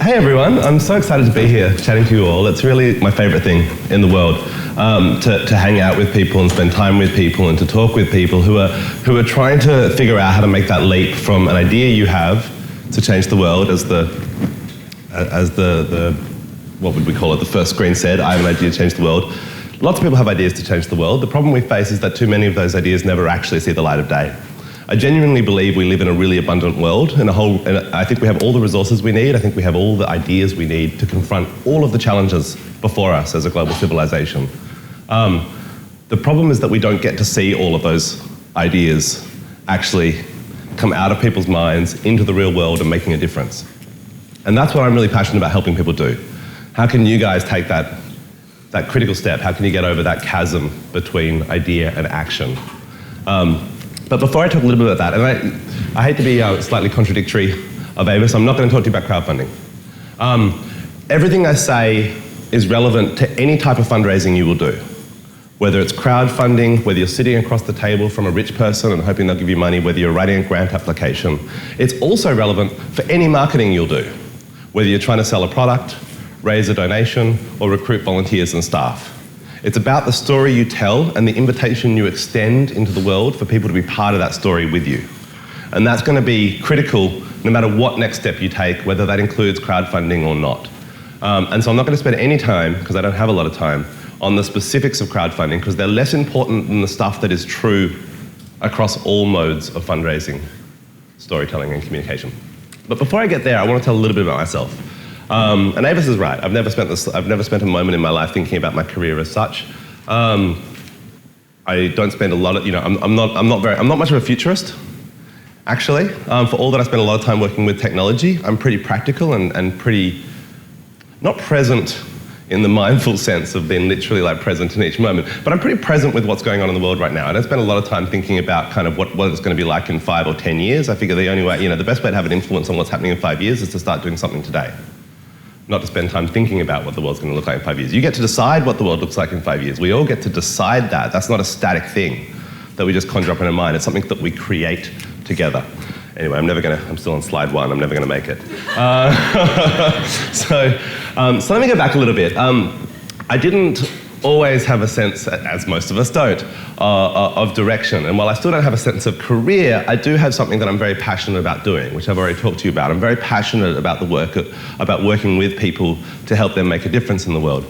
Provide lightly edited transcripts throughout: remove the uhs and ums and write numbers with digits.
Hey everyone, I'm so excited to be here chatting to you all. It's really my favourite thing in the world, to hang out with people and spend time with people and to talk with people who are trying to figure out how to make that leap from an idea you have to change the world, as the what would we call it, the first screen said, I have an idea to change the world. Lots of people have ideas to change the world. The problem we face is that too many of those ideas never actually see the light of day. I genuinely believe we live in a really abundant world, and I think we have all the resources we need. I think we have all the ideas we need to confront all of the challenges before us as a global civilization. The problem is that we don't get to see all of those ideas actually come out of people's minds into the real world and making a difference. And that's what I'm really passionate about helping people do. How can you guys take that critical step? How can you get over that chasm between idea and action? But before I talk a little bit about that, and I hate to be slightly contradictory of Ava, so I'm not going to talk to you about crowdfunding. Everything I say is relevant to any type of fundraising you will do. Whether it's crowdfunding, whether you're sitting across the table from a rich person and hoping they'll give you money, whether you're writing a grant application. It's also relevant for any marketing you'll do. Whether you're trying to sell a product, raise a donation, or recruit volunteers and staff. It's about the story you tell and the invitation you extend into the world for people to be part of that story with you. And that's going to be critical no matter what next step you take, whether that includes crowdfunding or not. And so I'm not going to spend any time, because I don't have a lot of time, on the specifics of crowdfunding, because they're less important than the stuff that is true across all modes of fundraising, storytelling and communication. But before I get there, I want to tell a little bit about myself. And Avis is right. I've never spent a moment in my life thinking about my career as such. I don't spend a lot of, I'm not much of a futurist, actually. For all that I spend a lot of time working with technology, I'm pretty practical and pretty, not present in the mindful sense of being literally like present in each moment, but I'm pretty present with what's going on in the world right now. I don't spend a lot of time thinking about kind of what it's going to be like in 5 or 10 years. I figure the only way, the best way to have an influence on what's happening in 5 years is to start doing something today. Not to spend time thinking about what the world's going to look like in 5 years. You get to decide what the world looks like in 5 years. We all get to decide that. That's not a static thing that we just conjure up in our mind. It's something that we create together. Anyway, I'm still on slide 1. I'm never going to make it. So let me go back a little bit. I didn't always have a sense, as most of us don't, of direction. And while I still don't have a sense of career, I do have something that I'm very passionate about doing, which I've already talked to you about. I'm very passionate about about working with people to help them make a difference in the world.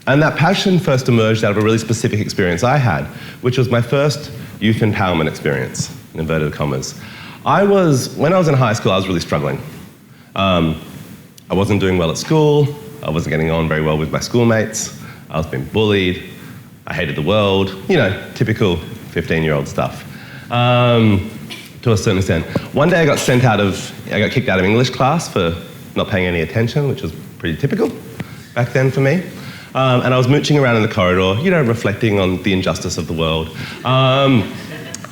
And that passion first emerged out of a really specific experience I had, which was my first youth empowerment experience, in inverted commas. When I was in high school, I was really struggling. I wasn't doing well at school. I wasn't getting on very well with my schoolmates. I was being bullied. I hated the world. Typical 15-year-old stuff. To a certain extent. One day I got kicked out of English class for not paying any attention, which was pretty typical back then for me. And I was mooching around in the corridor, reflecting on the injustice of the world.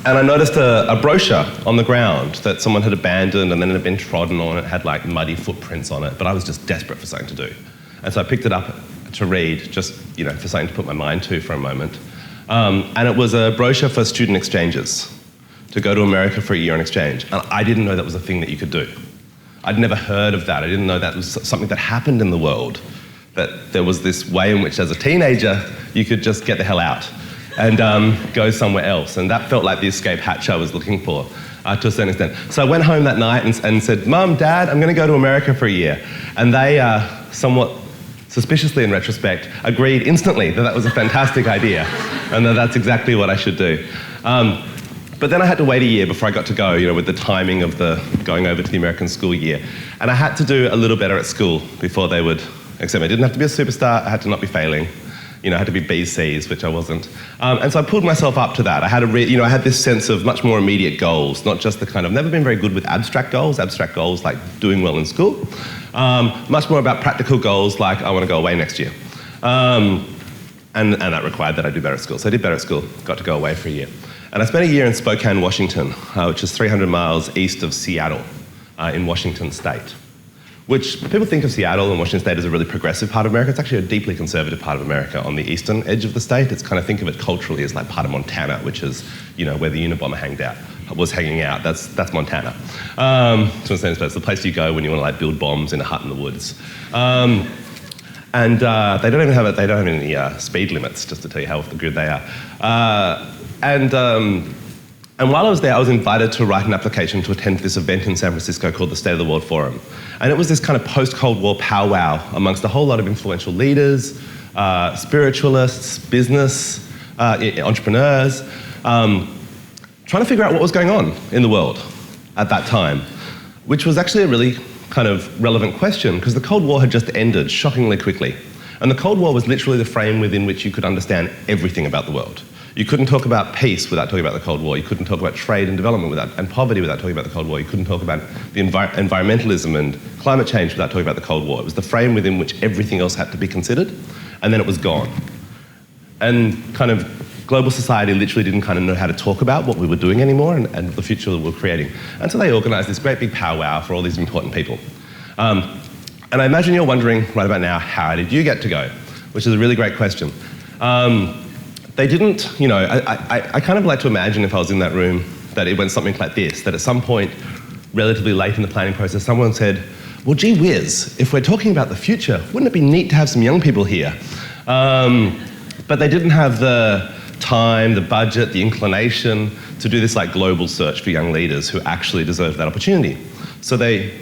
And I noticed a brochure on the ground that someone had abandoned and then it had been trodden on. It had like muddy footprints on it, but I was just desperate for something to do. And so I picked it up to read, just for something to put my mind to for a moment. And it was a brochure for student exchanges, to go to America for a year on exchange. And I didn't know that was a thing that you could do. I'd never heard of that. I didn't know that was something that happened in the world, that there was this way in which as a teenager you could just get the hell out and go somewhere else. And that felt like the escape hatch I was looking for, to a certain extent. So I went home that night and said, Mum, Dad, I'm going to go to America for a year. And they, somewhat suspiciously in retrospect, agreed instantly that was a fantastic idea and that that's exactly what I should do. But then I had to wait a year before I got to go, with the timing of the going over to the American school year. And I had to do a little better at school before they would accept me. I didn't have to be a superstar. I had to not be failing. I had to be B's, C's, which I wasn't. And so I pulled myself up to that. I had I had this sense of much more immediate goals, not just the kind of, I've never been very good with abstract goals like doing well in school. Much more about practical goals like I want to go away next year. And that required that I do better at school. So I did better at school, got to go away for a year. And I spent a year in Spokane, Washington, which is 300 miles east of Seattle in Washington State. Which people think of Seattle and Washington State as a really progressive part of America. It's actually a deeply conservative part of America on the eastern edge of the state. It's kind of, think of it culturally as like part of Montana, which is, where the Unabomber hanged out. was hanging out. That's Montana. It's the place you go when you want to like build bombs in a hut in the woods. And they don't have any speed limits, just to tell you how off the grid they are. And while I was there, I was invited to write an application to attend this event in San Francisco called the State of the World Forum. And it was this kind of post-Cold War powwow amongst a whole lot of influential leaders, spiritualists, business, entrepreneurs, trying to figure out what was going on in the world at that time, which was actually a really kind of relevant question because the Cold War had just ended shockingly quickly. And the Cold War was literally the frame within which you could understand everything about the world. You couldn't talk about peace without talking about the Cold War. You couldn't talk about trade and development and poverty without talking about the Cold War. You couldn't talk about the environmentalism and climate change without talking about the Cold War. It was the frame within which everything else had to be considered, and then it was gone. And kind of global society literally didn't kind of know how to talk about what we were doing anymore and the future that we were creating. And so they organised this great big powwow for all these important people. And I imagine you're wondering right about now, how did you get to go? Which is a really great question. They didn't, I kind of like to imagine if I was in that room that it went something like this, that at some point, relatively late in the planning process, someone said, well, gee whiz, if we're talking about the future, wouldn't it be neat to have some young people here? But they didn't have the time, the budget, the inclination to do this like global search for young leaders who actually deserve that opportunity. So they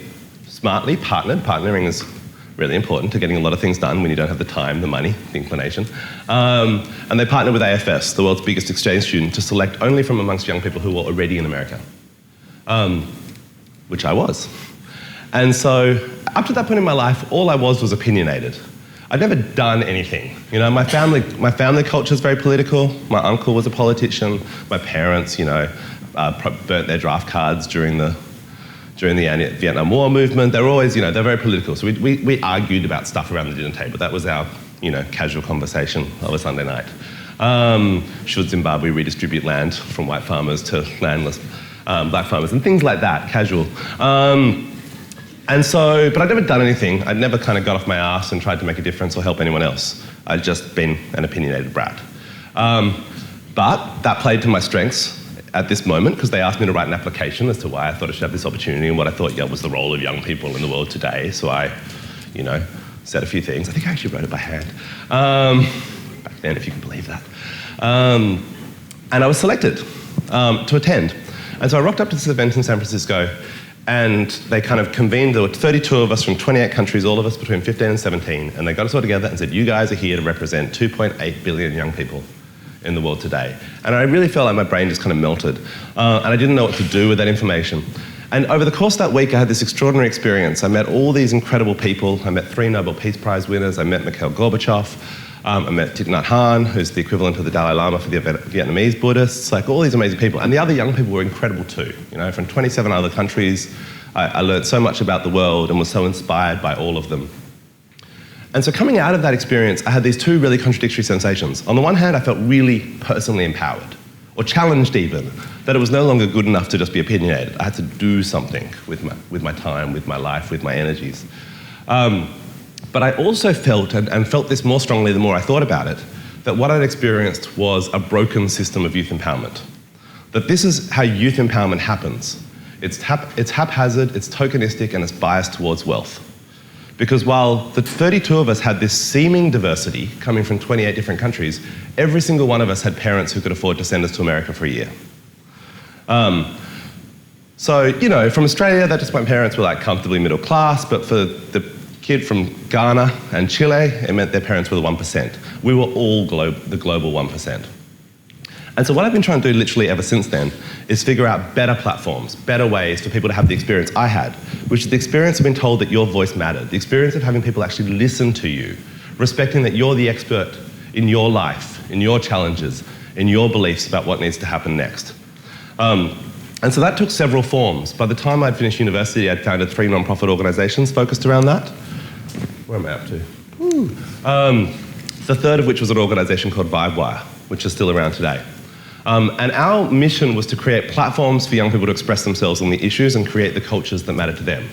smartly partnered. Partnering is really important to getting a lot of things done when you don't have the time, the money, the inclination. And they partnered with AFS, the world's biggest exchange student, to select only from amongst young people who were already in America, which I was. And so up to that point in my life, all I was opinionated. I'd never done anything. My family culture is very political. My uncle was a politician. My parents, burnt their draft cards during the Vietnam War movement. They're always, they're very political. So we argued about stuff around the dinner table. That was our, casual conversation of a Sunday night. Should Zimbabwe redistribute land from white farmers to landless black farmers and things like that, casual. But I'd never done anything. I'd never kind of got off my ass and tried to make a difference or help anyone else. I'd just been an opinionated brat. But that played to my strengths at this moment because they asked me to write an application as to why I thought I should have this opportunity and what I thought was the role of young people in the world today. So I, said a few things. I think I actually wrote it by hand. Back then, if you can believe that. And I was selected to attend. And so I rocked up to this event in San Francisco and they kind of convened. There were 32 of us from 28 countries, all of us between 15 and 17, and they got us all together and said, you guys are here to represent 2.8 billion young people in the world today. And I really felt like my brain just kind of melted. And I didn't know what to do with that information. And over the course of that week, I had this extraordinary experience. I met all these incredible people. I met 3 Nobel Peace Prize winners. I met Mikhail Gorbachev. I met Thich Nhat Hanh, who's the equivalent of the Dalai Lama for the Vietnamese Buddhists, like all these amazing people. And the other young people were incredible too. From 27 other countries, I learned so much about the world and was so inspired by all of them. And so coming out of that experience, I had these 2 really contradictory sensations. On the one hand, I felt really personally empowered, or challenged even, that it was no longer good enough to just be opinionated. I had to do something with my time, with my life, with my energies. But I also felt, and felt this more strongly the more I thought about it, that what I'd experienced was a broken system of youth empowerment. That this is how youth empowerment happens. It's haphazard, it's tokenistic, and it's biased towards wealth. Because while the 32 of us had this seeming diversity coming from 28 different countries, every single one of us had parents who could afford to send us to America for a year. From Australia, that just my parents were like comfortably middle class, but for the kid from Ghana and Chile, it meant their parents were the 1%. We were all the global 1%. And so what I've been trying to do literally ever since then is figure out better platforms, better ways for people to have the experience I had, which is the experience of being told that your voice mattered, the experience of having people actually listen to you, respecting that you're the expert in your life, in your challenges, in your beliefs about what needs to happen next. And so that took several forms. By the time I'd finished university, I'd founded 3 non-profit organisations focused around that. Where am I up to? The third of which was an organisation called Vibewire, which is still around today. And our mission was to create platforms for young people to express themselves on the issues and create the cultures that matter to them.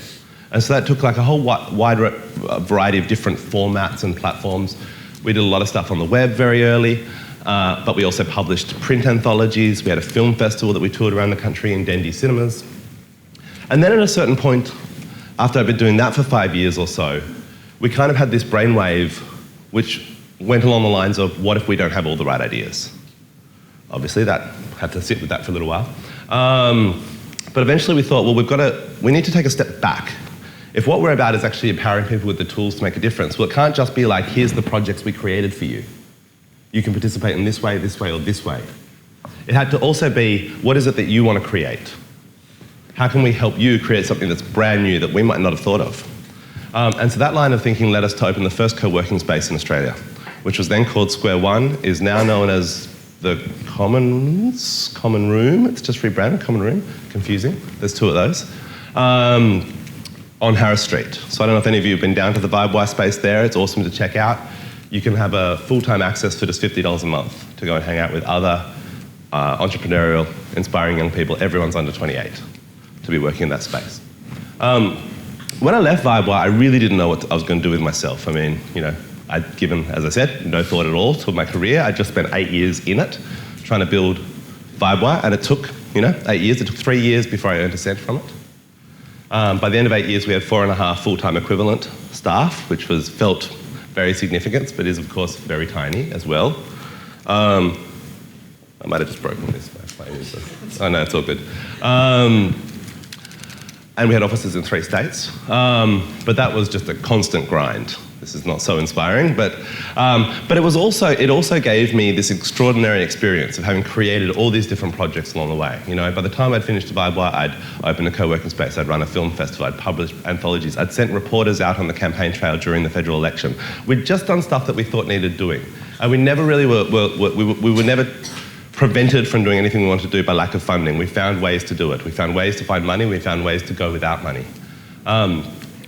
And so that took like a whole wide variety of different formats and platforms. We did a lot of stuff on the web very early. but we also published print anthologies. We had a film festival that we toured around the country in Dendy cinemas. And then at a certain point, after I'd been doing that for 5 years or so, we kind of had this brainwave which went along the lines of, what if we don't have all the right ideas? Obviously, that had to sit with that for a little while. But eventually we thought, well, we need to take a step back. If what we're about is actually empowering people with the tools to make a difference, well, it can't just be like, here's the projects we created for you. You can participate in this way, or this way. It had to also be, what is it that you want to create? How can we help you create something that's brand new that we might not have thought of? And so that line of thinking led us to open the first co-working space in Australia, which was then called Square One, is now known as the Common Room. It's just rebranded, Common Room. Confusing. There's two of those. On Harris Street. So I don't know if any of you have been down to the Vibewire space there. It's awesome to check out. You can have a full-time access for just $50 a month to go and hang out with other entrepreneurial, inspiring young people. Everyone's under 28 to be working in that space. When I left Vibewire, I really didn't know what I was going to do with myself. I mean, you know, I'd given, as I said, no thought at all to my career. I just spent 8 years in it, trying to build Vibewire, and it took, 8 years. It took 3 years before I earned a cent from it. By the end of 8 years, we had 4.5 full-time equivalent staff, which felt very significant, but is, of course, very tiny as well. I might have just broken this. Oh, no, it's all good. And we had offices in 3 states, but that was just a constant grind. This is not so inspiring, but it also gave me this extraordinary experience of having created all these different projects along the way. By the time I'd finished Vibewire, I'd opened a co-working space, I'd run a film festival, I'd published anthologies, I'd sent reporters out on the campaign trail during the federal election. We'd just done stuff that we thought needed doing, and we never really we were never prevented from doing anything we wanted to do by lack of funding. We found ways to do it. We found ways to find money. We found ways to go without money.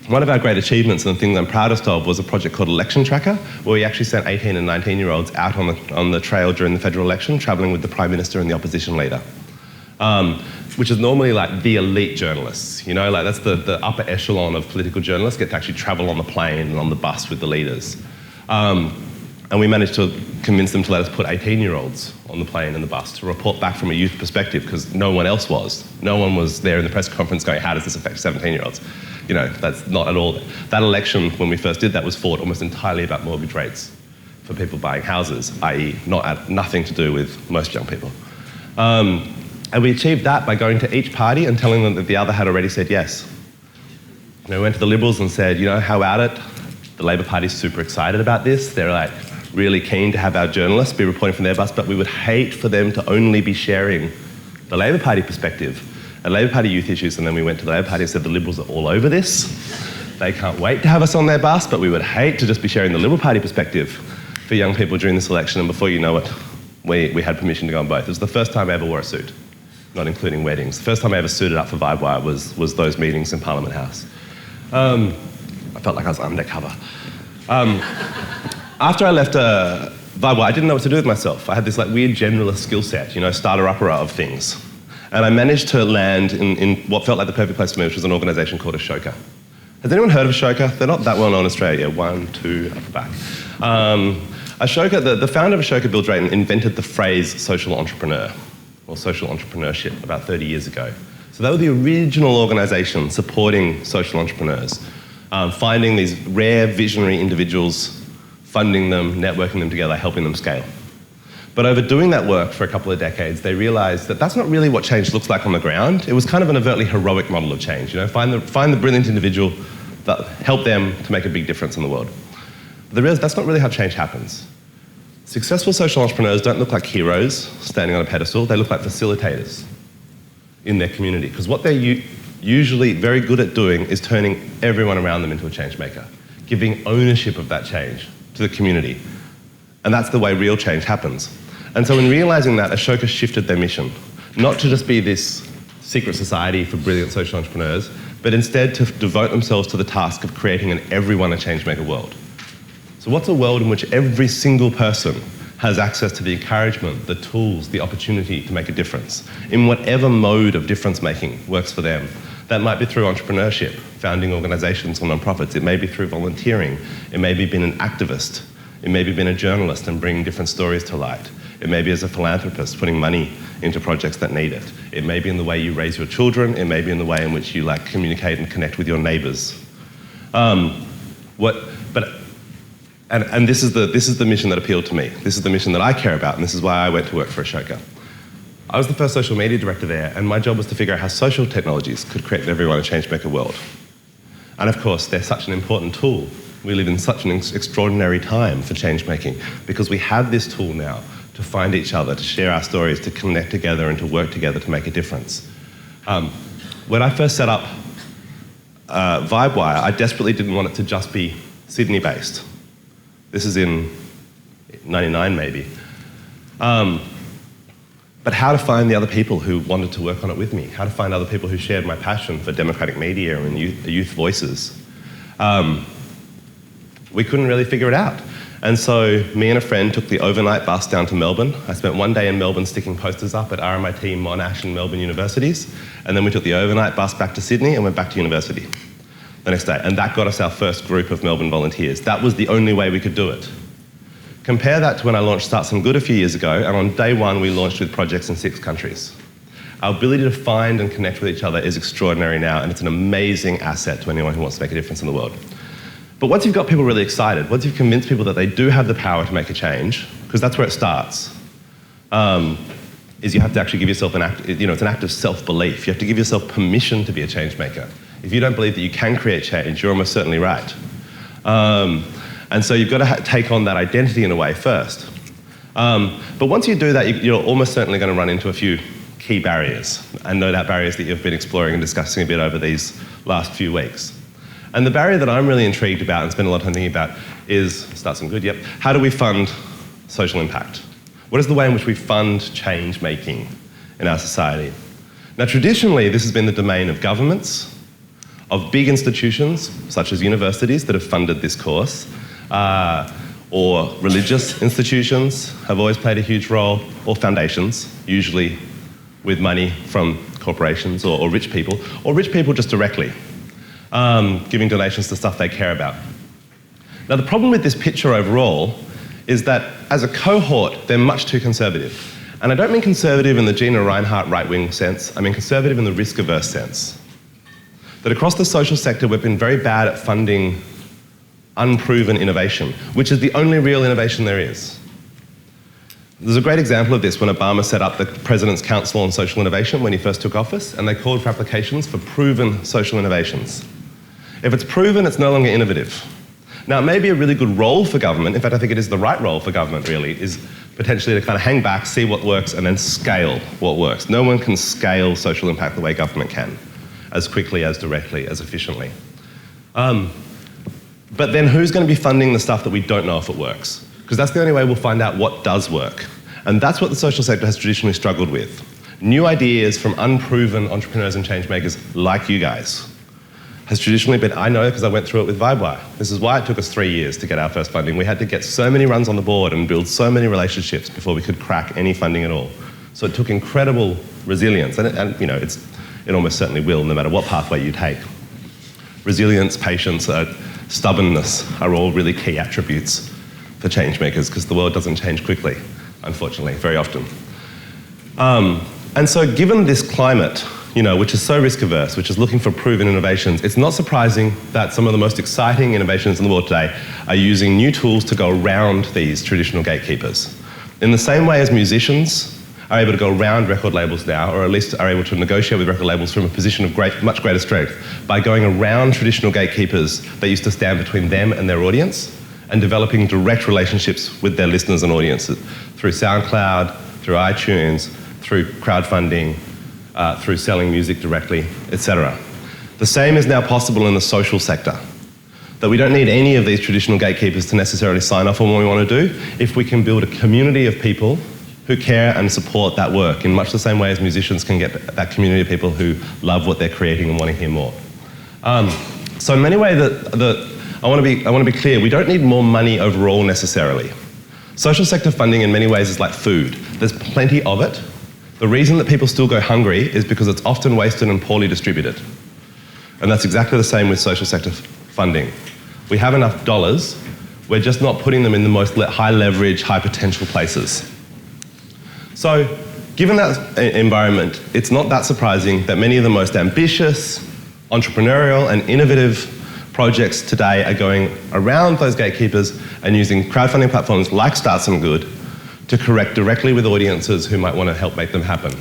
One of our great achievements and the thing I'm proudest of was a project called Election Tracker, where we actually sent 18 and 19-year-olds out on the trail during the federal election, travelling with the Prime Minister and the opposition leader, which is normally like the elite journalists. Like that's the upper echelon of political journalists get to actually travel on the plane and on the bus with the leaders. And we managed to convince them to let us put 18-year-olds on the plane and the bus to report back from a youth perspective, because no one else was. No one was there in the press conference going, how does this affect 17-year-olds? That's not at all. That election, when we first did that, was fought almost entirely about mortgage rates for people buying houses, i.e. nothing to do with most young people. And we achieved that by going to each party and telling them that the other had already said yes. We went to the Liberals and said, how about it? The Labor Party's super excited about this. They're like really keen to have our journalists be reporting from their bus, but we would hate for them to only be sharing the Labor Party perspective and Labor Party youth issues. And then we went to the Labor Party and said the Liberals are all over this. They can't wait to have us on their bus, but we would hate to just be sharing the Liberal Party perspective for young people during this election. And before you know it, we had permission to go on both. It was the first time I ever wore a suit, not including weddings. The first time I ever suited up for Vibewire was those meetings in Parliament House. I felt like I was undercover. After I left Vibewire, I didn't know what to do with myself. I had this like weird generalist skill set, starter-upper of things. And I managed to land in what felt like the perfect place for me, which was an organisation called Ashoka. Has anyone heard of Ashoka? They're not that well known in Australia. 1, 2, up the back. Ashoka, the founder of Ashoka, Bill Drayton, invented the phrase social entrepreneur, or social entrepreneurship, about 30 years ago. So they were the original organisation supporting social entrepreneurs, finding these rare visionary individuals, funding them, networking them together, helping them scale. But over doing that work for a couple of decades, they realised that that's not really what change looks like on the ground. It was kind of an overtly heroic model of change. Find the brilliant individual, that help them to make a big difference in the world. But they realised that's not really how change happens. Successful social entrepreneurs don't look like heroes standing on a pedestal. They look like facilitators in their community, because what they're usually very good at doing is turning everyone around them into a change maker, giving ownership of that change to the community. And that's the way real change happens. And so in realising that, Ashoka shifted their mission, not to just be this secret society for brilliant social entrepreneurs, but instead to devote themselves to the task of creating an everyone a change-maker world. So what's a world in which every single person has access to the encouragement, the tools, the opportunity to make a difference in whatever mode of difference-making works for them? That might be through entrepreneurship, founding organisations or non-profits. It may be through volunteering. It may be being an activist. It may be being a journalist and bringing different stories to light. It may be as a philanthropist, putting money into projects that need it. It may be in the way you raise your children. It may be in the way in which you communicate and connect with your neighbours. And this is the mission that appealed to me. This is the mission that I care about, and this is why I went to work for Ashoka. I was the first social media director there, and my job was to figure out how social technologies could create for everyone a change-maker world. And of course, they're such an important tool. We live in such an extraordinary time for change-making because we have this tool now to find each other, to share our stories, to connect together and to work together to make a difference. When I first set up VibeWire, I desperately didn't want it to just be Sydney-based. This is in '99 maybe. But how to find the other people who wanted to work on it with me, how to find other people who shared my passion for democratic media and youth voices. We couldn't really figure it out. And so me and a friend took the overnight bus down to Melbourne. I spent one day in Melbourne sticking posters up at RMIT, Monash and Melbourne universities. And then we took the overnight bus back to Sydney and went back to university the next day. And that got us our first group of Melbourne volunteers. That was the only way we could do it. Compare that to when I launched StartSomeGood a few years ago, and on day one we launched with projects in 6 countries. Our ability to find and connect with each other is extraordinary now, and it's an amazing asset to anyone who wants to make a difference in the world. But once you've got people really excited, once you've convinced people that they do have the power to make a change, because that's where it starts, is you have to actually give yourself it's an act of self-belief. You have to give yourself permission to be a change maker. If you don't believe that you can create change, you're almost certainly right. And so you've got to take on that identity in a way first. But once you do that, you're almost certainly going to run into a few key barriers, and no doubt barriers that you've been exploring and discussing a bit over these last few weeks. And the barrier that I'm really intrigued about and spend a lot of time thinking about is, StartSomeGood, yep, how do we fund social impact? What is the way in which we fund change making in our society? Now traditionally this has been the domain of governments, of big institutions such as universities that have funded this course, or religious institutions have always played a huge role, or foundations, usually with money from corporations or rich people just directly, giving donations to stuff they care about. Now the problem with this picture overall is that as a cohort, they're much too conservative. And I don't mean conservative in the Gina Reinhardt right-wing sense, I mean conservative in the risk-averse sense. That across the social sector, we've been very bad at funding unproven innovation, which is the only real innovation there is. There's a great example of this when Obama set up the President's Council on Social Innovation when he first took office, and they called for applications for proven social innovations. If it's proven, it's no longer innovative. Now, it may be a really good role for government, in fact, I think it is the right role for government, really, is potentially to kind of hang back, see what works, and then scale what works. No one can scale social impact the way government can, as quickly, as directly, as efficiently. But then who's going to be funding the stuff that we don't know if it works? Because that's the only way we'll find out what does work. And that's what the social sector has traditionally struggled with. New ideas from unproven entrepreneurs and change makers like you guys has traditionally been, I know because I went through it with VibeWire. This is why it took us 3 years to get our first funding. We had to get so many runs on the board and build so many relationships before we could crack any funding at all. So it took incredible resilience, and it almost certainly will, no matter what pathway you take. Resilience, patience, stubbornness are all really key attributes for change makers because the world doesn't change quickly, unfortunately, very often. And so given this climate, which is so risk-averse, which is looking for proven innovations, it's not surprising that some of the most exciting innovations in the world today are using new tools to go around these traditional gatekeepers. In the same way as musicians are able to go around record labels now, or at least are able to negotiate with record labels from a position of much greater strength, by going around traditional gatekeepers that used to stand between them and their audience, and developing direct relationships with their listeners and audiences through SoundCloud, through iTunes, through crowdfunding, through selling music directly, etc. The same is now possible in the social sector. That we don't need any of these traditional gatekeepers to necessarily sign off on what we want to do if we can build a community of people who care and support that work in much the same way as musicians can get that community of people who love what they're creating and want to hear more. So in many ways, I want to be clear, we don't need more money overall necessarily. Social sector funding in many ways is like food. There's plenty of it. The reason that people still go hungry is because it's often wasted and poorly distributed. And that's exactly the same with social sector funding. We have enough dollars, we're just not putting them in the most high leverage, high potential places. So, given that environment, it's not that surprising that many of the most ambitious, entrepreneurial and innovative projects today are going around those gatekeepers and using crowdfunding platforms like StartSomeGood to connect directly with audiences who might want to help make them happen.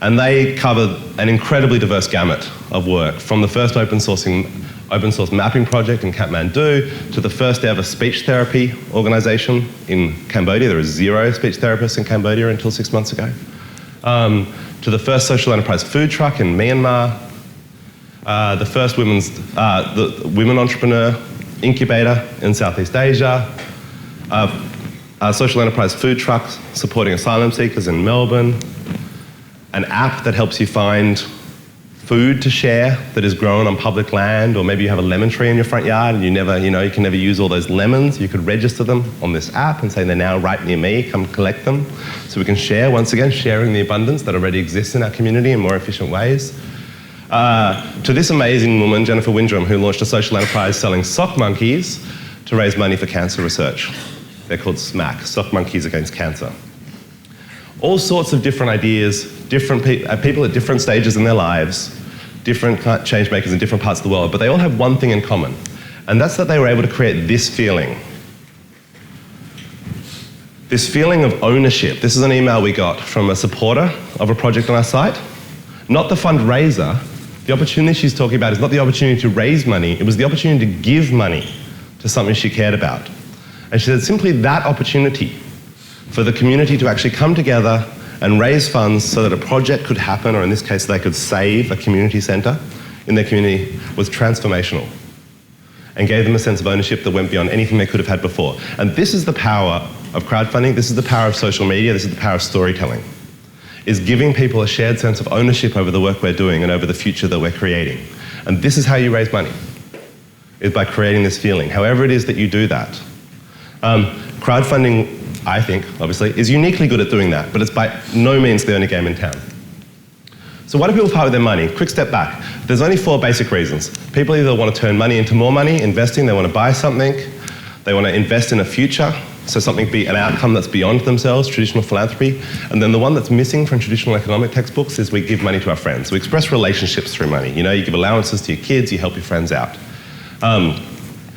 And they cover an incredibly diverse gamut of work, from the first open source mapping project in Kathmandu to the first ever speech therapy organisation in Cambodia. There were 0 speech therapists in Cambodia until 6 months ago. To the first social enterprise food truck in Myanmar, the first the women entrepreneur incubator in Southeast Asia, a social enterprise food truck supporting asylum seekers in Melbourne, an app that helps you find food to share that is grown on public land, or maybe you have a lemon tree in your front yard and you can never use all those lemons. You could register them on this app and say they're now right near me, come collect them. So we can share, once again, sharing the abundance that already exists in our community in more efficient ways. To this amazing woman, Jennifer Windrum, who launched a social enterprise selling sock monkeys to raise money for cancer research. They're called SMAC, Sock Monkeys Against Cancer. All sorts of different ideas, different people at different stages in their lives, different change makers in different parts of the world, but they all have one thing in common, and that's that they were able to create this feeling. This feeling of ownership. This is an email we got from a supporter of a project on our site. Not the fundraiser. The opportunity she's talking about is not the opportunity to raise money, it was the opportunity to give money to something she cared about. And she said simply that opportunity for the community to actually come together and raise funds so that a project could happen, or in this case they could save a community centre in their community, was transformational and gave them a sense of ownership that went beyond anything they could have had before. And this is the power of crowdfunding, this is the power of social media, this is the power of storytelling, is giving people a shared sense of ownership over the work we're doing and over the future that we're creating. And this is how you raise money, is by creating this feeling, however it is that you do that. Crowdfunding, I think, obviously, is uniquely good at doing that, but it's by no means the only game in town. So why do people part with their money? Quick step back. There's only 4 basic reasons. People either want to turn money into more money, investing, they want to buy something, they want to invest in a future, so something be an outcome that's beyond themselves, traditional philanthropy, and then the one that's missing from traditional economic textbooks is we give money to our friends. We express relationships through money. You give allowances to your kids, you help your friends out.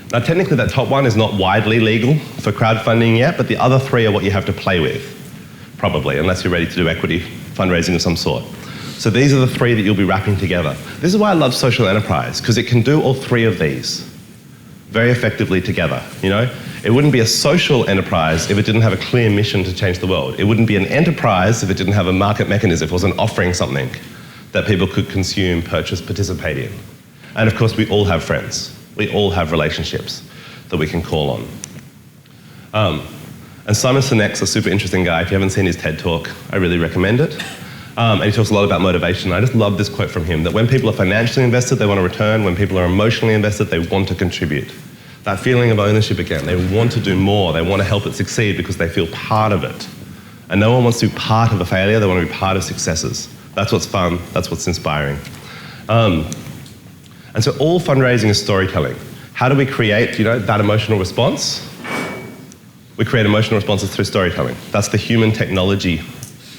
Now, technically, that top one is not widely legal for crowdfunding yet, but the other 3 are what you have to play with, probably, unless you're ready to do equity fundraising of some sort. So these are the 3 that you'll be wrapping together. This is why I love social enterprise, because it can do all 3 of these very effectively together. It wouldn't be a social enterprise if it didn't have a clear mission to change the world. It wouldn't be an enterprise if it didn't have a market mechanism, if it wasn't offering something that people could consume, purchase, participate in. And of course, we all have friends. We all have relationships that we can call on. And Simon Sinek's a super interesting guy. If you haven't seen his TED Talk, I really recommend it. And he talks a lot about motivation. I just love this quote from him, that when people are financially invested, they want to return. When people are emotionally invested, they want to contribute. That feeling of ownership again. They want to do more. They want to help it succeed because they feel part of it. And no one wants to be part of a failure. They want to be part of successes. That's what's fun. That's what's inspiring. And so all fundraising is storytelling. How do we create, that emotional response? We create emotional responses through storytelling. That's the human technology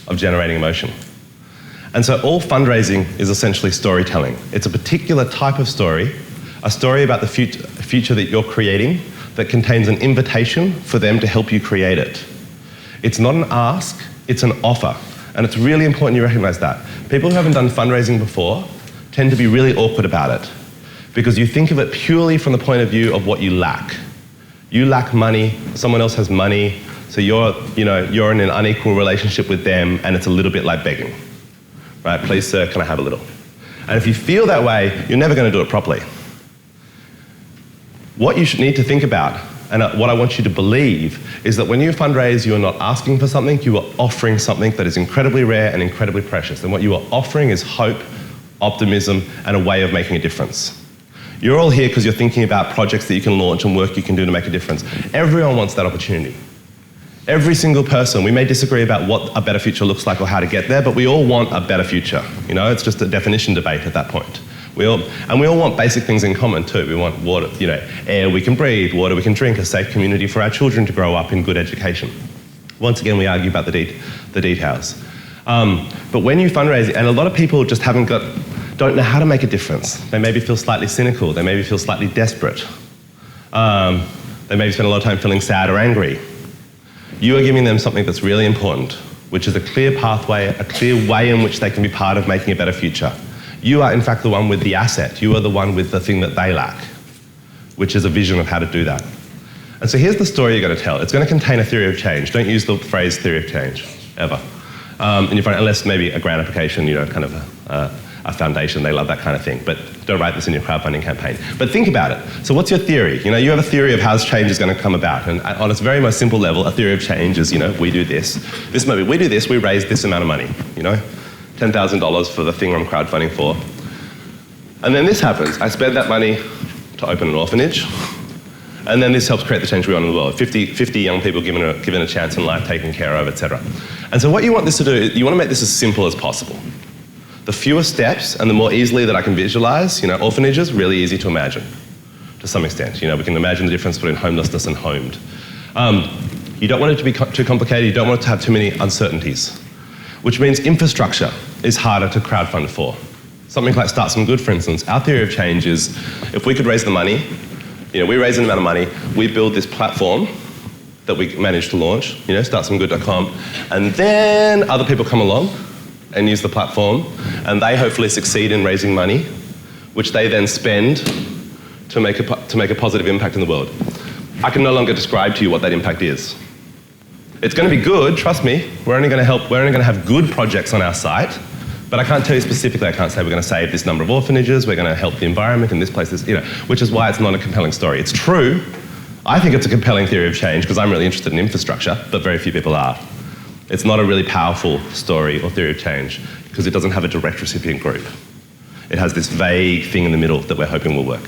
of generating emotion. And so all fundraising is essentially storytelling. It's a particular type of story, a story about the future that you're creating that contains an invitation for them to help you create it. It's not an ask, it's an offer. And it's really important you recognize that. People who haven't done fundraising before tend to be really awkward about it, because you think of it purely from the point of view of what you lack. You lack money, someone else has money, so you're in an unequal relationship with them, and it's a little bit like begging. Right? Please, sir, can I have a little? And if you feel that way, you're never going to do it properly. What you should need to think about, and what I want you to believe, is that when you fundraise, you are not asking for something, you are offering something that is incredibly rare and incredibly precious. And what you are offering is hope, optimism, and a way of making a difference. You're all here because you're thinking about projects that you can launch and work you can do to make a difference. Everyone wants that opportunity. Every single person. We may disagree about what a better future looks like or how to get there, but we all want a better future. It's just a definition debate at that point. We all want basic things in common too. We want water, air we can breathe, water we can drink, a safe community for our children to grow up in good education. Once again, we argue about the details. But when you fundraise, and a lot of people just don't know how to make a difference. They maybe feel slightly cynical. They maybe feel slightly desperate. They maybe spend a lot of time feeling sad or angry. You are giving them something that's really important, which is a clear pathway, a clear way in which they can be part of making a better future. You are, in fact, the one with the asset. You are the one with the thing that they lack, which is a vision of how to do that. And so here's the story you're going to tell. It's going to contain a theory of change. Don't use the phrase theory of change, ever. Unless maybe a grant application, kind of a foundation, they love that kind of thing. But don't write this in your crowdfunding campaign. But think about it. So what's your theory? You have a theory of how change is going to come about. And on its very most simple level, a theory of change is, we do this. We do this, we raise this amount of money, $10,000 for the thing I'm crowdfunding for. And then this happens. I spend that money to open an orphanage. And then this helps create the change we want in the world. 50 young people given a chance in life, taken care of, etc. And so what you want this to do, you want to make this as simple as possible. The fewer steps and the more easily that I can visualize, orphanages, really easy to imagine to some extent. We can imagine the difference between homelessness and homed. You don't want it to be too complicated. You don't want it to have too many uncertainties, which means infrastructure is harder to crowdfund for. Something like StartSomeGood, for instance. Our theory of change is if we could raise the money, we raise an amount of money, we build this platform that we manage to launch, StartSomeGood.com, and then other people come along and use the platform, and they hopefully succeed in raising money, which they then spend to make a positive impact in the world. I can no longer describe to you what that impact is. It's going to be good, trust me. We're only going to have good projects on our site, but I can't tell you specifically. I can't say we're going to save this number of orphanages, we're going to help the environment in this place, which is why it's not a compelling story. It's true. I think it's a compelling theory of change because I'm really interested in infrastructure, but very few people are. It's not a really powerful story or theory of change because it doesn't have a direct recipient group. It has this vague thing in the middle that we're hoping will work.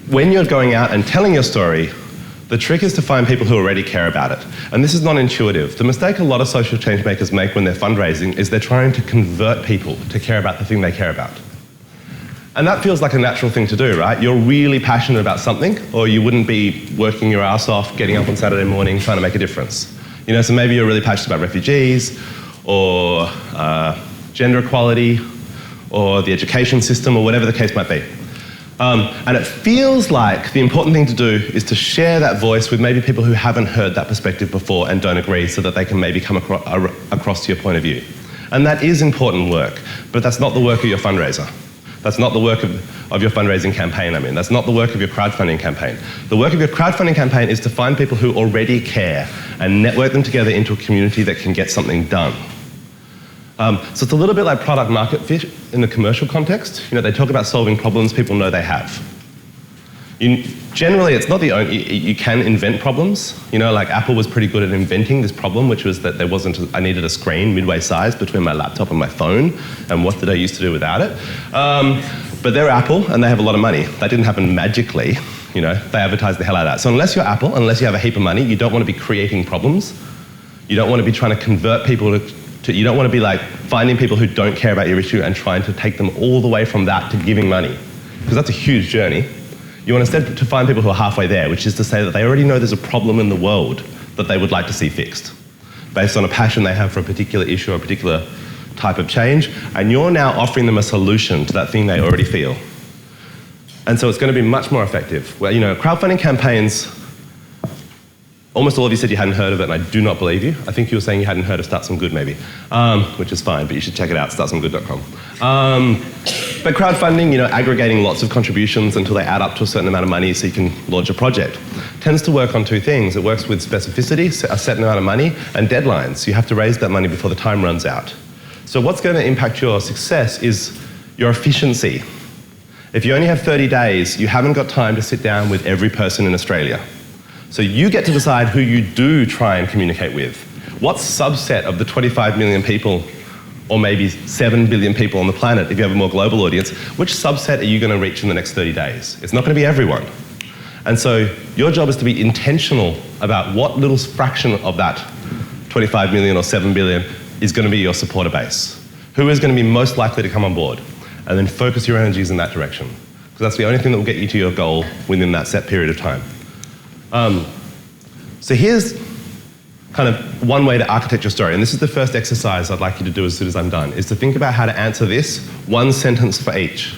When you're going out and telling your story, the trick is to find people who already care about it. And this is not intuitive. The mistake a lot of social change makers make when they're fundraising is they're trying to convert people to care about the thing they care about. And that feels like a natural thing to do, right? You're really passionate about something, or you wouldn't be working your ass off, getting up on Saturday morning, trying to make a difference. So maybe you're really passionate about refugees, or gender equality, or the education system, or whatever the case might be. And it feels like the important thing to do is to share that voice with maybe people who haven't heard that perspective before and don't agree, so that they can maybe come across to your point of view. And that is important work, but that's not the work of your fundraiser. That's not the work of your fundraising campaign, That's not the work of your crowdfunding campaign. The work of your crowdfunding campaign is to find people who already care and network them together into a community that can get something done. So it's a little bit like product market fit in the commercial context. They talk about solving problems people know they have. Generally, it's not the only, you can invent problems. Like Apple was pretty good at inventing this problem, which was that I needed a screen midway size between my laptop and my phone, and what did I used to do without it? But they're Apple, and they have a lot of money. That didn't happen magically, they advertise the hell out of that. So unless you're Apple, unless you have a heap of money, you don't want to be creating problems. You don't want to be trying to convert people you don't want to be like finding people who don't care about your issue and trying to take them all the way from that to giving money, because that's a huge journey. You want instead to find people who are halfway there, which is to say that they already know there's a problem in the world that they would like to see fixed, based on a passion they have for a particular issue or a particular type of change, and you're now offering them a solution to that thing they already feel. And so it's going to be much more effective. Well, crowdfunding campaigns, almost all of you said you hadn't heard of it, and I do not believe you. I think you were saying you hadn't heard of StartSomeGood maybe, which is fine, but you should check it out, StartSomeGood.com. But crowdfunding, aggregating lots of contributions until they add up to a certain amount of money so you can launch a project, tends to work on two things. It works with specificity, a certain amount of money, and deadlines. You have to raise that money before the time runs out. So what's going to impact your success is your efficiency. If you only have 30 days, you haven't got time to sit down with every person in Australia. So you get to decide who you do try and communicate with. What subset of the 25 million people, or maybe 7 billion people on the planet, if you have a more global audience, which subset are you going to reach in the next 30 days? It's not going to be everyone. And so your job is to be intentional about what little fraction of that 25 million or 7 billion is going to be your supporter base. Who is going to be most likely to come on board? And then focus your energies in that direction. Because that's the only thing that will get you to your goal within that set period of time. So here's kind of one way to architect your story, and this is the first exercise I'd like you to do as soon as I'm done, is to think about how to answer this one sentence for each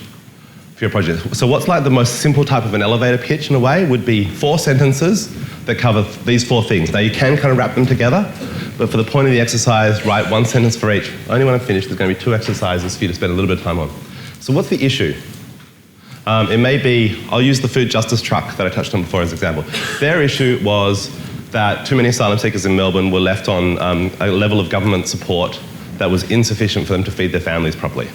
for your project. So what's like the most simple type of an elevator pitch in a way would be 4 sentences that cover these 4 things. Now you can kind of wrap them together, but for the point of the exercise, write 1 sentence for each. Only when I'm finished, there's going to be 2 exercises for you to spend a little bit of time on. So what's the issue? It may be, I'll use the food justice truck that I touched on before as an example. Their issue was that too many asylum seekers in Melbourne were left on a level of government support that was insufficient for them to feed their families properly.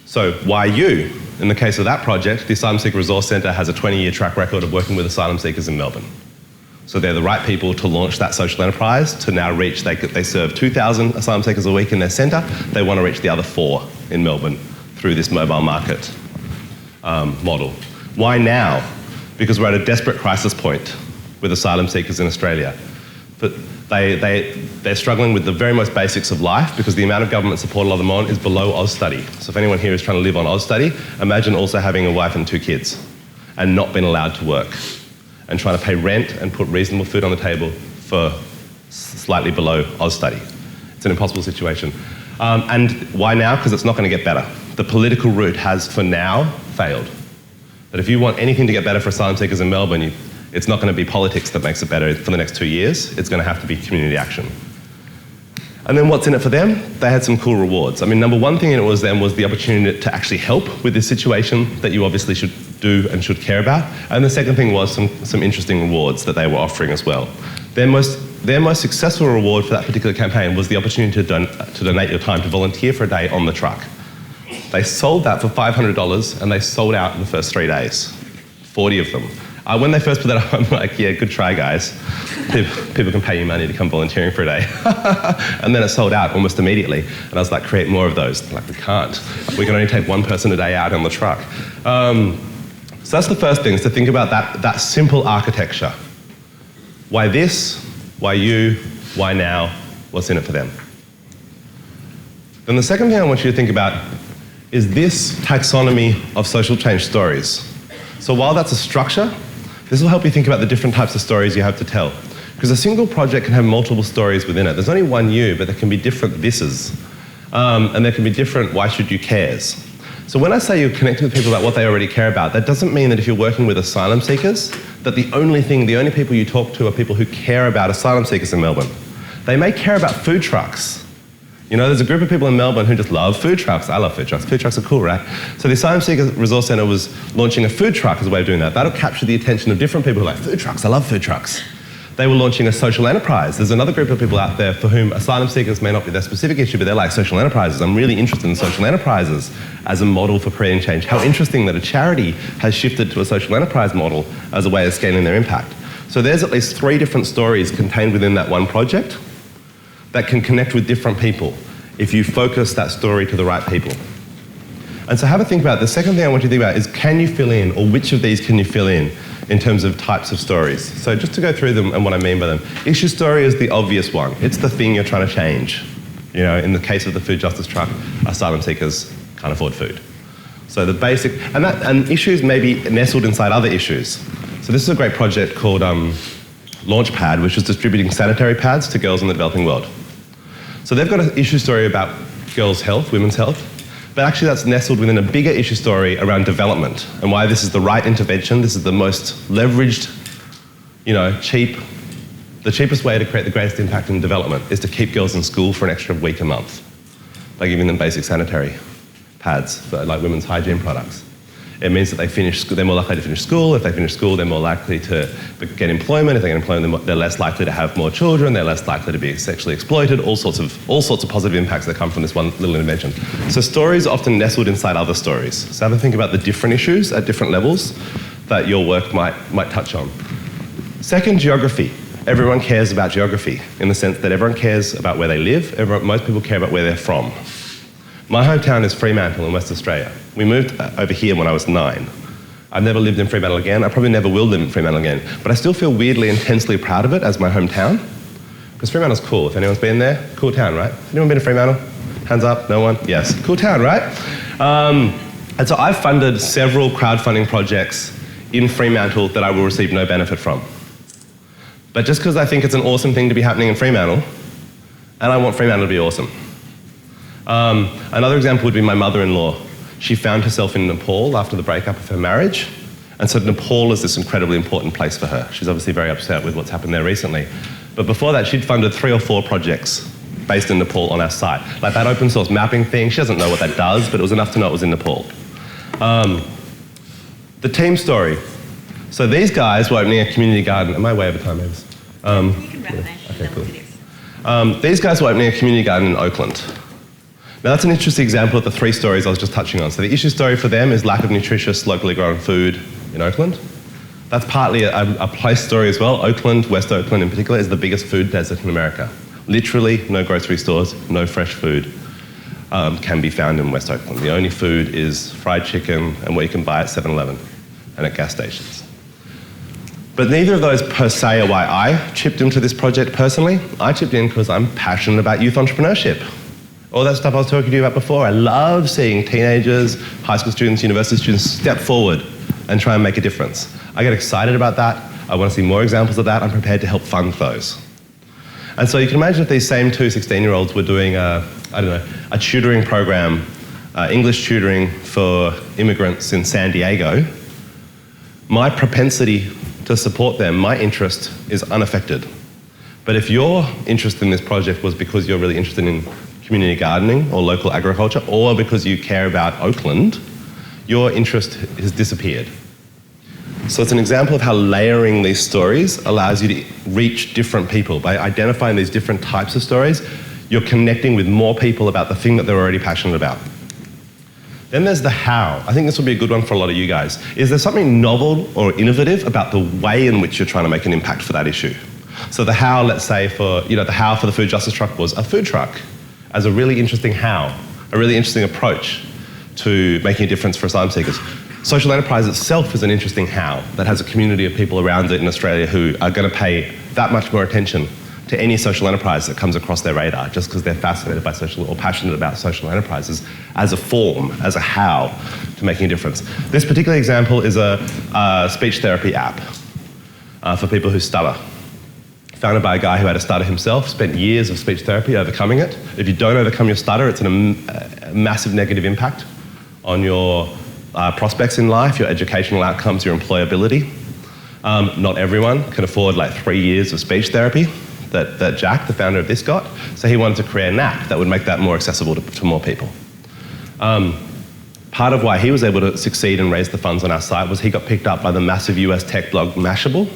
So why you? In the case of that project, the Asylum Seeker Resource Centre has a 20-year track record of working with asylum seekers in Melbourne. So they're the right people to launch that social enterprise to now reach, they serve 2,000 asylum seekers a week in their centre. They want to reach the other 4 in Melbourne through this mobile market model. Why now? Because we're at a desperate crisis point with asylum seekers in Australia. But they're struggling with the very most basics of life because the amount of government support a lot of them on is below Austudy. So if anyone here is trying to live on Austudy, imagine also having a wife and 2 kids and not being allowed to work and trying to pay rent and put reasonable food on the table for slightly below Austudy. It's an impossible situation. And why now? Because it's not going to get better. The political route has, for now, failed. But if you want anything to get better for asylum seekers in Melbourne, it's not going to be politics that makes it better for the next 2 years. It's going to have to be community action. And then what's in it for them? They had some cool rewards. I mean, number one thing in it was them was the opportunity to actually help with this situation that you obviously should do and should care about. And the second thing was some interesting rewards that they were offering as well. Their most successful reward for that particular campaign was the opportunity to donate your time to volunteer for a day on the truck. They sold that for $500 and they sold out in the first 3 days, 40 of them. When they first put that up, I'm like, yeah, good try, guys. People can pay you money to come volunteering for a day. And then it sold out almost immediately. And I was like, create more of those. They're like, we can't. We can only take 1 person a day out on the truck. So that's the first thing, is to think about that simple architecture. Why this? Why you? Why now? What's in it for them? Then the second thing I want you to think about is this taxonomy of social change stories. So while that's a structure, this will help you think about the different types of stories you have to tell. Because a single project can have multiple stories within it. There's only one you, but there can be different thises. And there can be different why should you cares. So when I say you're connecting with people about what they already care about, that doesn't mean that if you're working with asylum seekers, that the only people you talk to are people who care about asylum seekers in Melbourne. They may care about food trucks. You know, there's a group of people in Melbourne who just love food trucks. I love food trucks. Food trucks are cool, right? So the Asylum Seeker Resource Centre was launching a food truck as a way of doing that. That'll capture the attention of different people who are like, food trucks, I love food trucks. They were launching a social enterprise. There's another group of people out there for whom asylum seekers may not be their specific issue, but they're like social enterprises. I'm really interested in social enterprises as a model for creating change. How interesting that a charity has shifted to a social enterprise model as a way of scaling their impact. So there's at least 3 different stories contained within that one project that can connect with different people if you focus that story to the right people. And so have a think about it. The second thing I want you to think about is, can you fill in, or which of these can you fill in terms of types of stories? So just to go through them and what I mean by them. Issue story is the obvious one. It's the thing you're trying to change. You know, in the case of the food justice truck, asylum seekers can't afford food. So the basic, and issues may be nestled inside other issues. So this is a great project called Launchpad, which is distributing sanitary pads to girls in the developing world. So they've got an issue story about girls' health, women's health, but actually that's nestled within a bigger issue story around development and why this is the right intervention. This is the most leveraged, the cheapest way to create the greatest impact in development is to keep girls in school for an extra week a month by giving them basic sanitary pads, for, like women's hygiene products. It means that they're more likely to finish school. If they finish school, they're more likely to get employment. If they get employment, they're less likely to have more children. They're less likely to be sexually exploited. All sorts of positive impacts that come from this one little intervention. So stories are often nestled inside other stories. So have a think about the different issues at different levels that your work might touch on. Second, geography. Everyone cares about geography in the sense that everyone cares about where they live. Most people care about where they're from. My hometown is Fremantle in West Australia. We moved over here when I was 9. I've never lived in Fremantle again. I probably never will live in Fremantle again. But I still feel weirdly, intensely proud of it as my hometown. Because Fremantle's cool. If anyone's been there, cool town, right? Anyone been to Fremantle? Hands up, no one? Yes, cool town, right? And so I've funded several crowdfunding projects in Fremantle that I will receive no benefit from. But just because I think it's an awesome thing to be happening in Fremantle, and I want Fremantle to be awesome. Another example would be my mother-in-law. She found herself in Nepal after the breakup of her marriage, and so Nepal is this incredibly important place for her. She's obviously very upset with what's happened there recently. But before that, she'd funded 3 or 4 projects based in Nepal on our site. Like that open source mapping thing, she doesn't know what that does, but it was enough to know it was in Nepal. The team story. So these guys were opening a community garden. Am I way over time, Mavis? You can wrap that. Okay, cool. These guys were opening a community garden in Oakland. Now that's an interesting example of the 3 stories I was just touching on. So the issue story for them is lack of nutritious, locally grown food in Oakland. That's partly a place story as well. Oakland, West Oakland in particular, is the biggest food desert in America. Literally, no grocery stores, no fresh food can be found in West Oakland. The only food is fried chicken and what you can buy at 7-Eleven and at gas stations. But neither of those per se are why I chipped into this project personally. I chipped in because I'm passionate about youth entrepreneurship. All that stuff I was talking to you about before. I love seeing teenagers, high school students, university students step forward and try and make a difference. I get excited about that. I want to see more examples of that. I'm prepared to help fund those. And so you can imagine if these same 2 16-year-olds were doing a tutoring program, English tutoring for immigrants in San Diego, my propensity to support them, my interest is unaffected. But if your interest in this project was because you're really interested in community gardening or local agriculture, or because you care about Oakland, your interest has disappeared. So it's an example of how layering these stories allows you to reach different people. By identifying these different types of stories, you're connecting with more people about the thing that they're already passionate about. Then there's the how. I think this will be a good one for a lot of you guys. Is there something novel or innovative about the way in which you're trying to make an impact for that issue? So the how, let's say, the how for the food justice truck was a food truck as a really interesting how, a really interesting approach to making a difference for asylum seekers. Social enterprise itself is an interesting how that has a community of people around it in Australia who are going to pay that much more attention to any social enterprise that comes across their radar just because they're fascinated by social or passionate about social enterprises as a form, as a how to making a difference. This particular example is a speech therapy app for people who stutter. Founded by a guy who had a stutter himself, spent years of speech therapy overcoming it. If you don't overcome your stutter, it's a massive negative impact on your prospects in life, your educational outcomes, your employability. Not everyone can afford like 3 years of speech therapy that Jack, the founder of this, got. So he wanted to create an app that would make that more accessible to more people. Part of why he was able to succeed and raise the funds on our site was he got picked up by the massive US tech blog Mashable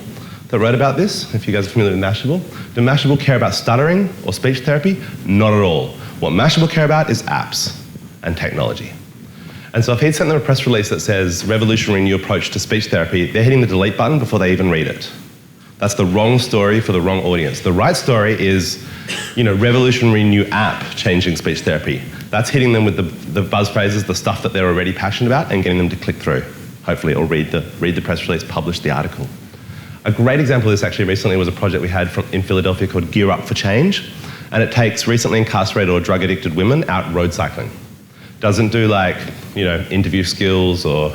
that wrote about this, if you guys are familiar with Mashable. Do Mashable care about stuttering or speech therapy? Not at all. What Mashable care about is apps and technology. And so if he'd sent them a press release that says, revolutionary new approach to speech therapy, they're hitting the delete button before they even read it. That's the wrong story for the wrong audience. The right story is, revolutionary new app changing speech therapy. That's hitting them with the buzz phrases, the stuff that they're already passionate about, and getting them to click through, hopefully, or read the press release, publish the article. A great example of this actually recently was a project we had in Philadelphia called Gear Up for Change, and it takes recently incarcerated or drug-addicted women out road cycling. Doesn't do interview skills or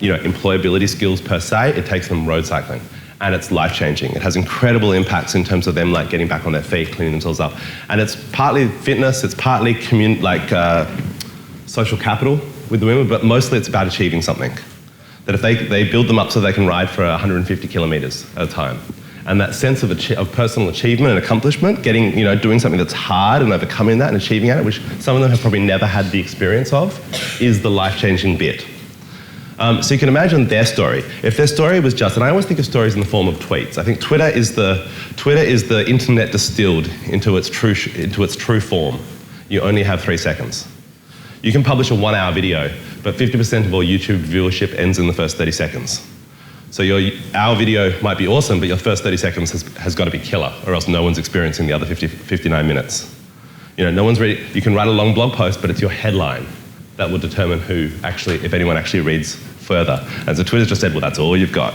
employability skills per se. It takes them road cycling, and it's life-changing. It has incredible impacts in terms of them getting back on their feet, cleaning themselves up, and it's partly fitness, it's partly social capital with the women, but mostly it's about achieving something. That if they build them up so they can ride for 150 kilometres at a time. And that sense of personal achievement and accomplishment, doing something that's hard and overcoming that and achieving at it, which some of them have probably never had the experience of, is the life-changing bit. So you can imagine their story. If their story was just, and I always think of stories in the form of tweets. I think Twitter is the internet distilled into its true form. You only have 3 seconds. You can publish a 1-hour video, but 50% of all YouTube viewership ends in the first 30 seconds. So our video might be awesome, but your first 30 seconds has got to be killer, or else no one's experiencing the other 59 minutes. No one's ready. You can write a long blog post, but it's your headline that will determine if anyone actually reads further. And so Twitter's just said, well, that's all you've got.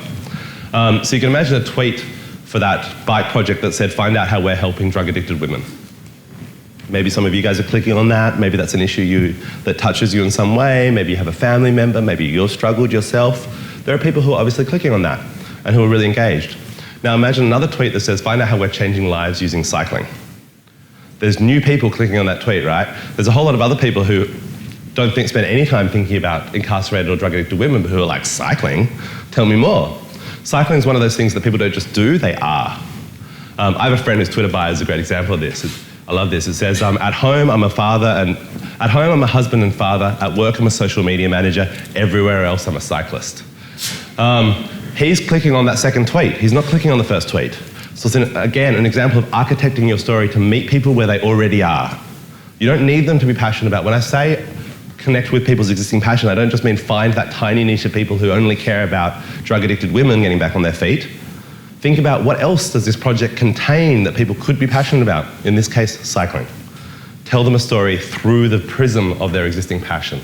So you can imagine a tweet for that bike project that said, find out how we're helping drug-addicted women. Maybe some of you guys are clicking on that. Maybe that's an issue that touches you in some way. Maybe you have a family member. Maybe you've struggled yourself. There are people who are obviously clicking on that and who are really engaged. Now imagine another tweet that says, find out how we're changing lives using cycling. There's new people clicking on that tweet, right? There's a whole lot of other people who don't spend any time thinking about incarcerated or drug-addicted women, but who are like, cycling? Tell me more. Cycling is one of those things that people don't just do, they are. I have a friend whose Twitter bio is a great example of this. I love this. It says, at home, I'm a father, and at home, I'm a husband and father. At work, I'm a social media manager. Everywhere else, I'm a cyclist. He's clicking on that second tweet. He's not clicking on the first tweet. So it's, again, an example of architecting your story to meet people where they already are. You don't need them to be passionate about. When I say connect with people's existing passion, I don't just mean find that tiny niche of people who only care about drug-addicted women getting back on their feet. Think about what else does this project contain that people could be passionate about, in this case, cycling. Tell them a story through the prism of their existing passion.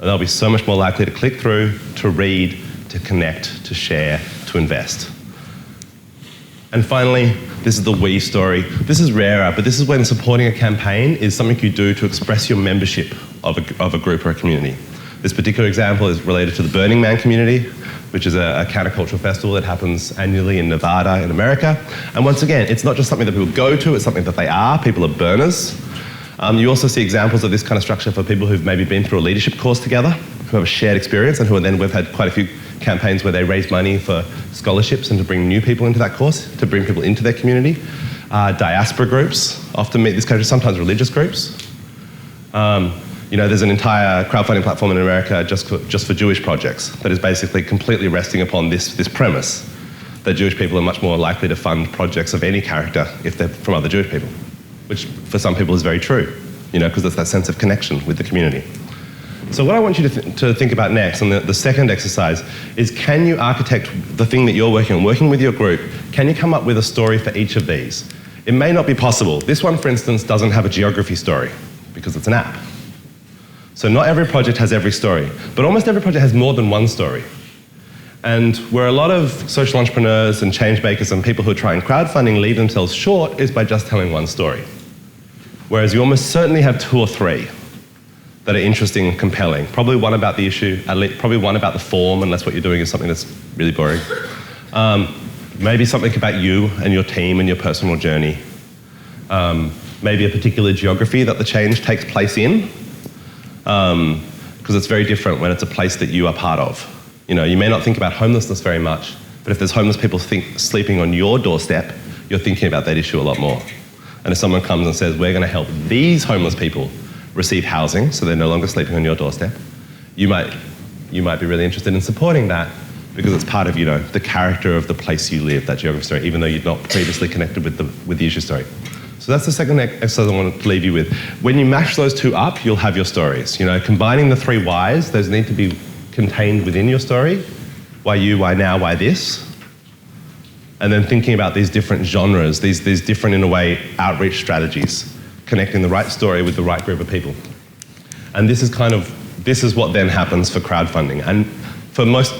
And they'll be so much more likely to click through, to read, to connect, to share, to invest. And finally, this is the we story. This is rarer, but this is when supporting a campaign is something you do to express your membership of a group or a community. This particular example is related to the Burning Man community, which is a countercultural festival that happens annually in Nevada in America. And once again, it's not just something that people go to, it's something that they are. People are burners. You also see examples of this kind of structure for people who've maybe been through a leadership course together, who have a shared experience, and who are then, we've had quite a few campaigns where they raise money for scholarships and to bring new people into that course, to bring people into their community. Diaspora groups often meet this kind of, sometimes religious groups. There's an entire crowdfunding platform in America just for Jewish projects that is basically completely resting upon this premise that Jewish people are much more likely to fund projects of any character if they're from other Jewish people, which for some people is very true, because there's that sense of connection with the community. So what I want you to think about next, and the second exercise, is can you architect the thing that you're working on, working with your group, can you come up with a story for each of these? It may not be possible. This one, for instance, doesn't have a geography story because it's an app. So not every project has every story, but almost every project has more than one story. And where a lot of social entrepreneurs and change makers and people who are trying crowdfunding leave themselves short is by just telling one story. Whereas you almost certainly have two or three that are interesting and compelling. Probably one about the issue, probably one about the form, unless what you're doing is something that's really boring. Maybe something about you and your team and your personal journey. Maybe a particular geography that the change takes place in, because it's very different when it's a place that you are part of. You may not think about homelessness very much, but if there's homeless people sleeping on your doorstep, you're thinking about that issue a lot more. And if someone comes and says, we're going to help these homeless people receive housing so they're no longer sleeping on your doorstep, you might be really interested in supporting that because it's part of the character of the place you live, that geography story, even though you'd not previously connected with the issue story. So that's the second exercise I want to leave you with. When you mash those two up, you'll have your stories. Combining the three whys, those need to be contained within your story. Why you, why now, why this? And then thinking about these different genres, these different, in a way, outreach strategies, connecting the right story with the right group of people. And this is what then happens for crowdfunding. And for most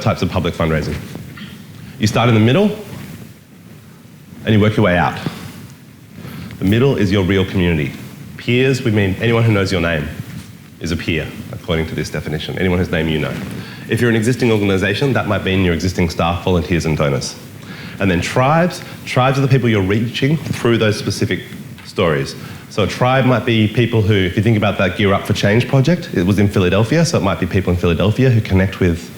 types of public fundraising. You start in the middle, and you work your way out. The middle is your real community. Peers, we mean anyone who knows your name is a peer, according to this definition, anyone whose name you know. If you're an existing organisation, that might mean your existing staff, volunteers and donors. And then tribes are the people you're reaching through those specific stories. So a tribe might be people who, if you think about that Gear Up for Change project, it was in Philadelphia, so it might be people in Philadelphia who connect with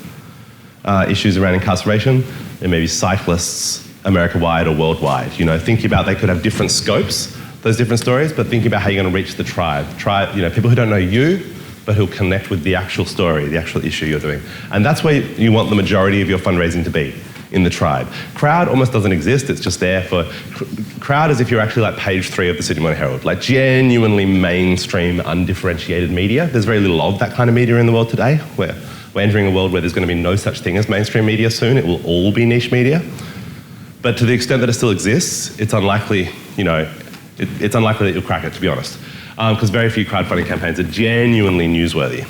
issues around incarceration. There may be cyclists America-wide or worldwide. Thinking about they could have different scopes, those different stories, but thinking about how you're going to reach the tribe. People who don't know you, but who'll connect with the actual story, the actual issue you're doing. And that's where you want the majority of your fundraising to be, in the tribe. Crowd almost doesn't exist, it's just there for... Crowd is if you're actually like page 3 of the Sydney Morning Herald, like genuinely mainstream, undifferentiated media. There's very little of that kind of media in the world today. We're entering a world where there's going to be no such thing as mainstream media soon. It will all be niche media. But to the extent that it still exists, it's unlikely, it's unlikely that you'll crack it, to be honest. Because very few crowdfunding campaigns are genuinely newsworthy,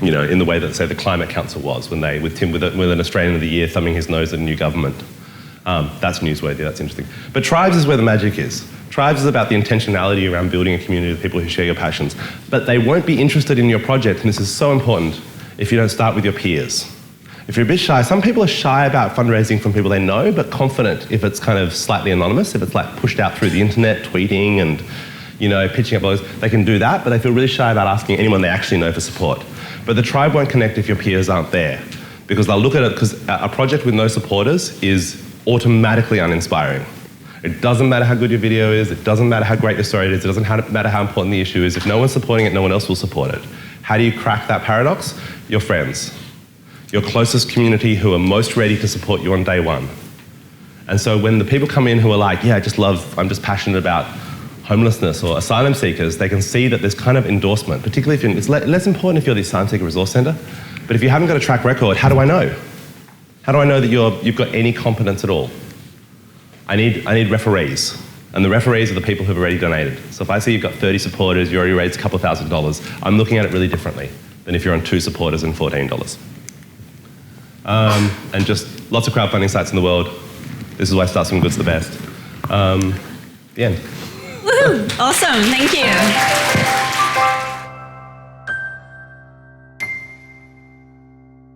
in the way that, say, the Climate Council was when they, with an Australian of the Year thumbing his nose at a new government. That's newsworthy, that's interesting. But tribes is where the magic is. Tribes is about the intentionality around building a community of people who share your passions. But they won't be interested in your project, and this is so important, if you don't start with your peers. If you're a bit shy, some people are shy about fundraising from people they know, but confident if it's kind of slightly anonymous, if it's like pushed out through the internet, tweeting and, you know, pitching up blogs, they can do that, but they feel really shy about asking anyone they actually know for support. But the tribe won't connect if your peers aren't there, because they'll look at it, because a project with no supporters is automatically uninspiring. It doesn't matter how good your video is, it doesn't matter how great your story is, it doesn't matter how important the issue is. If no one's supporting it, no one else will support it. How do you crack that paradox? Your friends. Your closest community who are most ready to support you on day one. And so when the people come in who are like, yeah, I'm just passionate about homelessness or asylum seekers, they can see that there's kind of endorsement, particularly if it's less important if you're the Asylum Seeker Resource Centre, but if you haven't got a track record, how do I know? How do I know that you've got any competence at all? I need referees, and the referees are the people who've already donated. So if I see you've got 30 supporters, you already raised a couple $1,000s, I'm looking at it really differently than if you're on 2 supporters and $14. And just lots of crowdfunding sites in the world. This is why StartSomeGood's the best. The end. Woohoo! Awesome, thank you.